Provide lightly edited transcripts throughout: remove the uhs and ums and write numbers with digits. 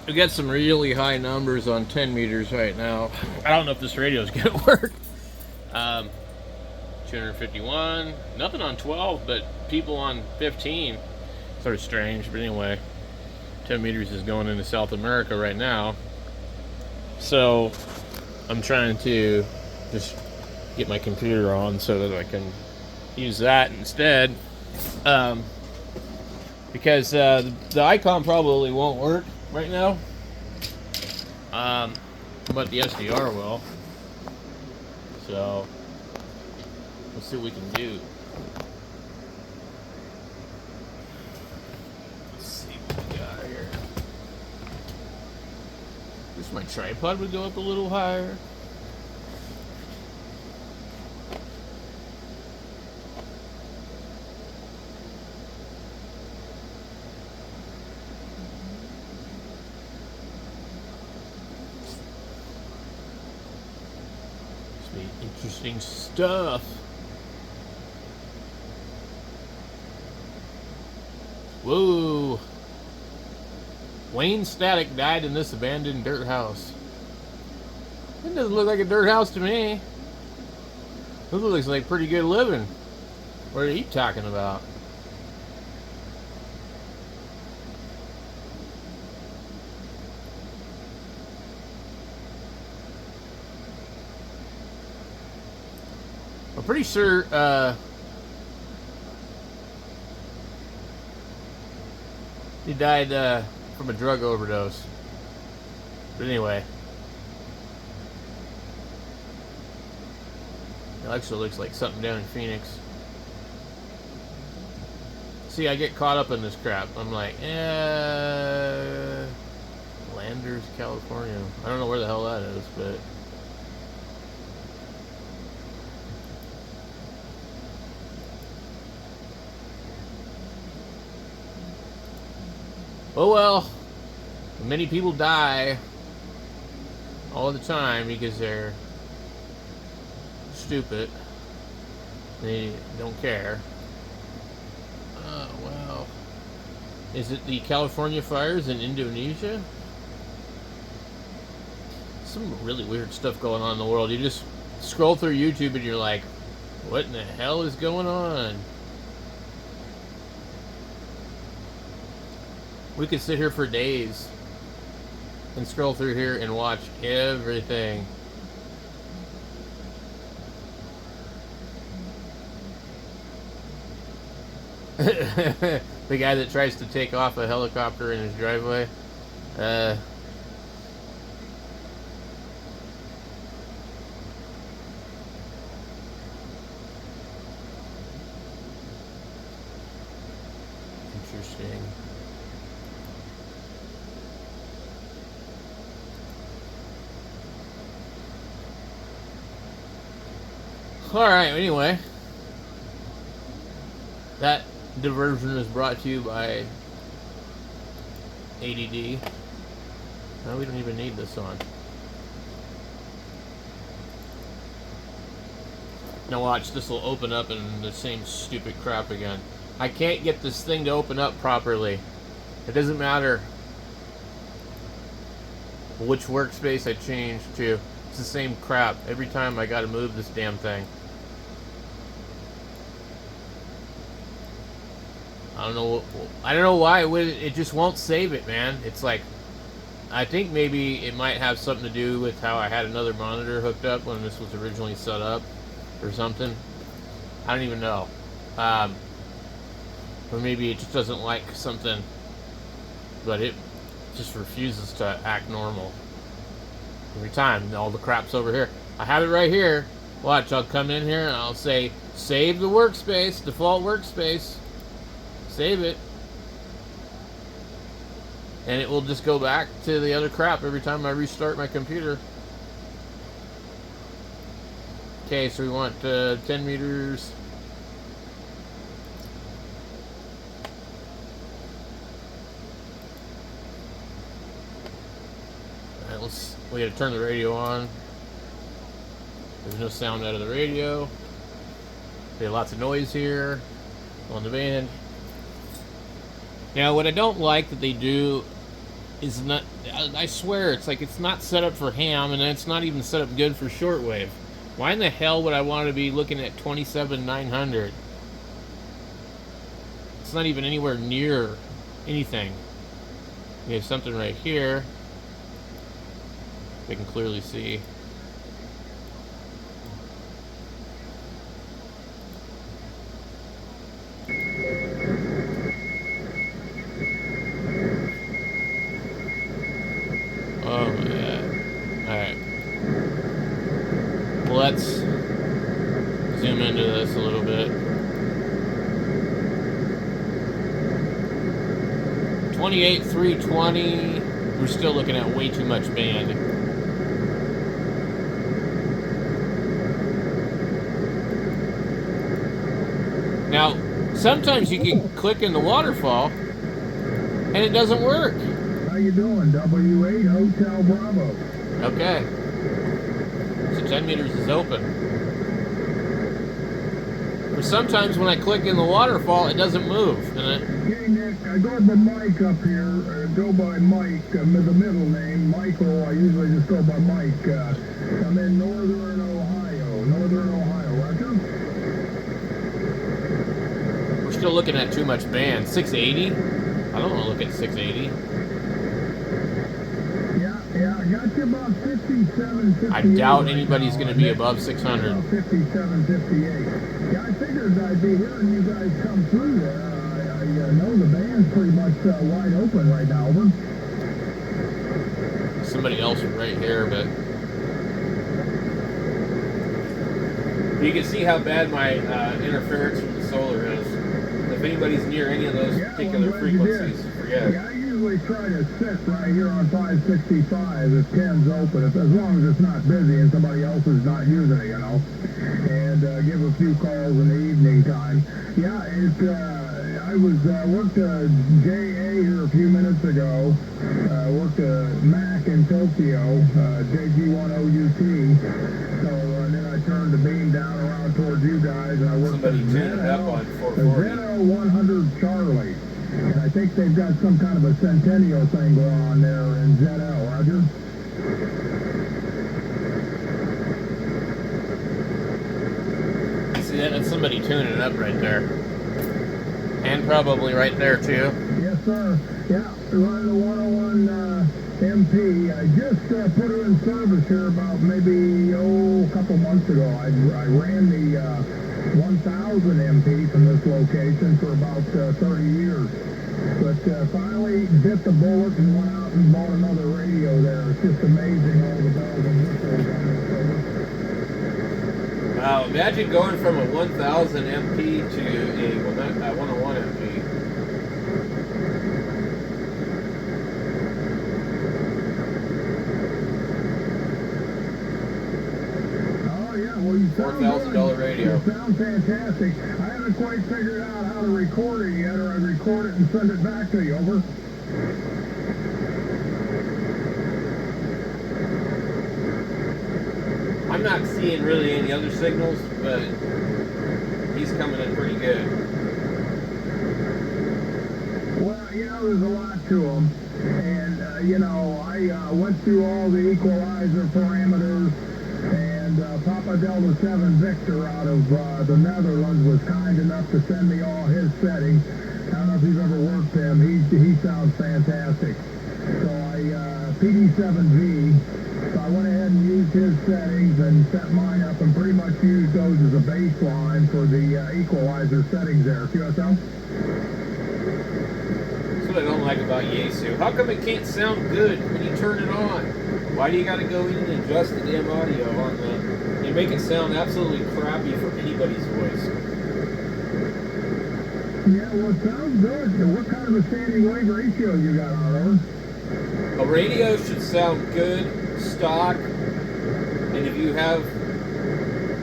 We got some really high numbers on 10 meters right now. I don't know if this radio is going to work. Um, 251. Nothing on 12, but people on 15. Sort of strange, but anyway. 10 meters is going into South America right now. So I'm trying to just get my computer on so that I can use that instead. Because the icon probably won't work right now. But the SDR will. So let's see what we can do. Let's see what we got here. Wish my tripod would go up a little higher. Interesting stuff. Whoa. Wayne Static died in this abandoned dirt house. It doesn't look like a dirt house to me. This looks like pretty good living. What are you talking about? I'm pretty sure he died from a drug overdose. But anyway. It actually looks like something down in Phoenix. See, I get caught up in this crap. I'm like, Landers, California. I don't know where the hell that is, but... Oh well, many people die all the time because they're stupid. They don't care. Oh, wow. Is it the California fires in Indonesia? Some really weird stuff going on in the world. You just scroll through YouTube and you're like, what in the hell is going on? We could sit here for days and scroll through here and watch everything. The guy that tries to take off a helicopter in his driveway. Interesting. Alright, anyway. That diversion is brought to you by ADD. No, we don't even need this on. Now watch, this will open up in the same stupid crap again. I can't get this thing to open up properly. It doesn't matter which workspace I change to. It's the same crap. Every time I gotta move this damn thing. I don't know why it just won't save it, man. It's like, I think maybe it might have something to do with how I had another monitor hooked up when this was originally set up or something. I don't even know. Or maybe it just doesn't like something, but it just refuses to act normal. Every time, all the crap's over here. I have it right here. Watch, I'll come in here and I'll say, save the workspace, default workspace. Save it. And it will just go back to the other crap every time I restart my computer. Okay, so we want 10 meters. Alright, we gotta turn the radio on. There's no sound out of the radio. There's lots of noise here on the band. Now, what I don't like that they do is not. I swear, it's like it's not set up for ham, and it's not even set up good for shortwave. Why in the hell would I want to be looking at 27,900? It's not even anywhere near anything. We have something right here. We can clearly see. Oh my god. Alright. Well, let's zoom into this a little bit. 28,320. We're still looking at way too much band. Now, sometimes you can click in the waterfall and it doesn't work. How you doing? W8 Hotel Bravo. Okay. So 10 meters is open. But sometimes when I click in the waterfall, it doesn't move. And Hey Nick, I go by Mike up here. Go by Mike, the middle name, Michael. I usually just go by Mike. I'm in Northern Ohio. Roger? we're still looking at too much band. 680? I don't want to look at 680. Yeah, I got you about 57, 58. I doubt right anybody's now, going to be Nick. above 600. About 57, 58. Yeah, I figured I'd be hearing you guys come through there. I know the band's pretty much wide open right now, over. Somebody else right here, but you can see how bad my interference from the solar is. If anybody's near any of those particular frequencies, forget it. Yeah, I usually try to sit right here on 565 if Ken's open, as long as it's not busy and somebody else is not using it, and give a few calls in the evening time. Yeah, I was worked JA here a few minutes ago, worked Mac in Tokyo, JG10UT, so and then I turned the beam down around towards you guys, and I worked Somebody tuned it up on 440. Zeno 100 Charlie. And I think they've got some kind of a centennial thing going on there in ZL, Roger? See that? That's somebody tuning it up right there. And probably right there too. Yes, sir. Yeah, running the 101 MP. I just put her in service here about maybe, a couple months ago. I ran the 1000 MP from this location for about 30 years. But finally bit the bullet and went out and bought another radio there. It's just amazing all the bells and whistles on this service. Wow, imagine going from a 1000 MP to a 101 MP. Well, you sound $4,000 radio. You sound fantastic. I haven't quite figured out how to record it yet, or I record it and send it back to you. Over. I'm not seeing really any other signals, but he's coming in pretty good. Well, there's a lot to them. And, I went through all the equalizer parameters. And Papa Delta 7 Victor out of the Netherlands was kind enough to send me all his settings. I don't know if you've ever worked him. He sounds fantastic. So PD7V, so I went ahead and used his settings and set mine up and pretty much used those as a baseline for the equalizer settings there. QSL? That's what I don't like about Yaesu. How come it can't sound good when you turn it on? Why do you got to go in and adjust the damn audio on the... You make it sound absolutely crappy for anybody's voice. Yeah, well, it sounds good. What kind of a standing wave ratio you got on it? A radio should sound good, stock, and if you have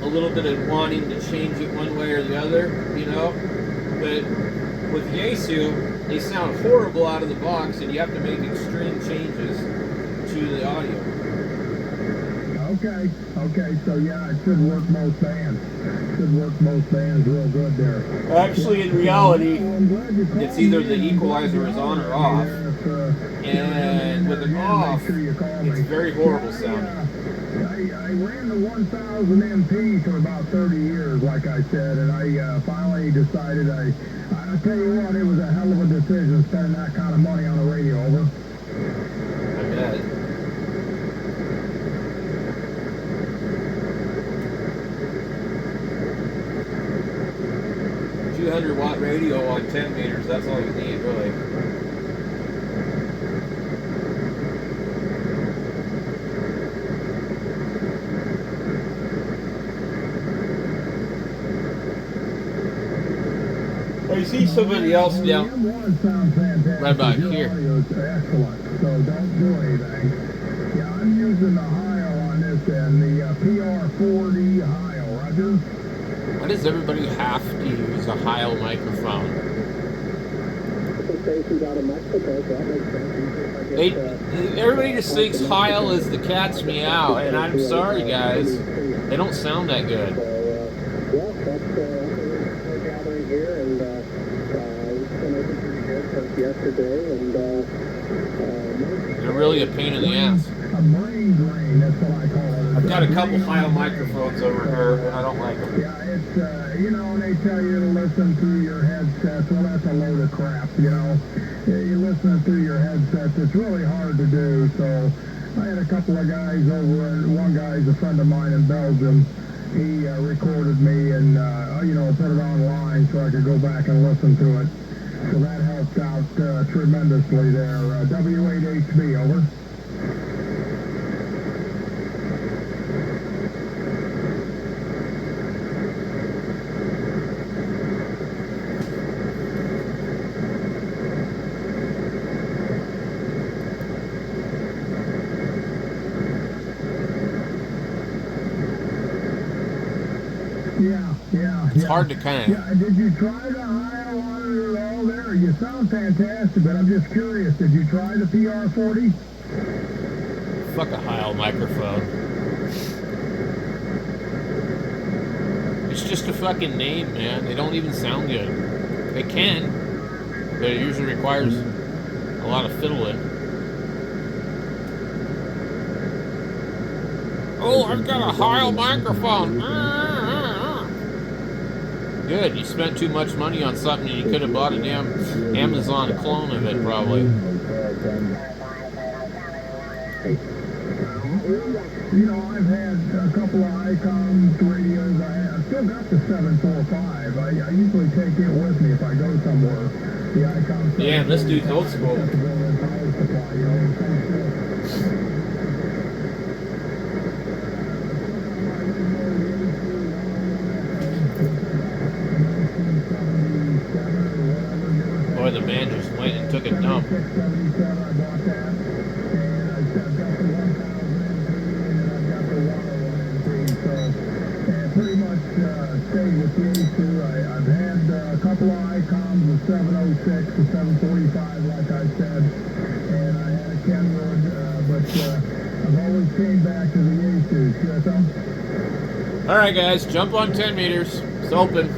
a little bit of wanting to change it one way or the other, but with Yaesu, they sound horrible out of the box, and you have to make extreme changes to the audio. Okay. Okay. So yeah, it should work most bands. Should work most bands real good there. Actually, in reality, Well, I'm glad you called it's either me, the and I'm glad equalizer you is on or honored me off. there. If, And with it again, off, make sure you call me. it's very horrible Yeah, sounding. I ran the 1000 MP for about 30 years, like I said, and I finally decided I tell you what, it was a hell of a decision spending that kind of money on a radio. Over. I bet. $200-watt radio on 10 meters, that's all you need, really. I see somebody else The down. M1 sounds fantastic. Right about Your here. audio is excellent, so don't do anything. Yeah, I'm using the Heil on this end, the PR40 Heil, Roger. Why does everybody have to use a Heil microphone? Everybody just thinks Heil is the cat's meow, and I'm sorry, guys. They don't sound that good. Well, that's we're gathering here, and it's been open pretty good since yesterday, and They're really a pain in the ass. a brain drain, that's what I call it. I've got a couple Heil microphones over here, and I don't like them. Yeah, it's, you know, and they tell you to listen through your headsets. Well, that's a load of crap, you know. You're listening through your headsets. It's really hard to do, so I had a couple of guys over, and one guy's a friend of mine in Belgium. He recorded me and, you know, put it online so I could go back and listen to it. So that helped out tremendously there. W8HB, over. Yeah. It's hard to kind of... Yeah, did you try the Heil on it at all there? You sound fantastic, but I'm just curious. Did you try the PR40? Fuck a Heil microphone. It's just a fucking name, man. They don't even sound good. They can, but it usually requires a lot of fiddling. Oh, I've got a Heil microphone. Good, you spent too much money on something and you could have bought a damn Amazon clone of it, probably. You know, I've had a couple of Icom radios. I've still got the 745. I usually take it with me if I go somewhere. The Icom. Yeah, this dude's old school. Got the built-in power supply, you know, in some sort. Boy, the man just went and took a dump. 76, 77, I bought that. And I've got the 1000 MP, and then I've got the 101 MP. So, and pretty much stayed with the A2. I've had a couple of Icoms, the 706, the 745, like I said. And I had a Kenwood, but I've always came back to the A2. Yes, All right, guys, jump on 10 meters. It's open.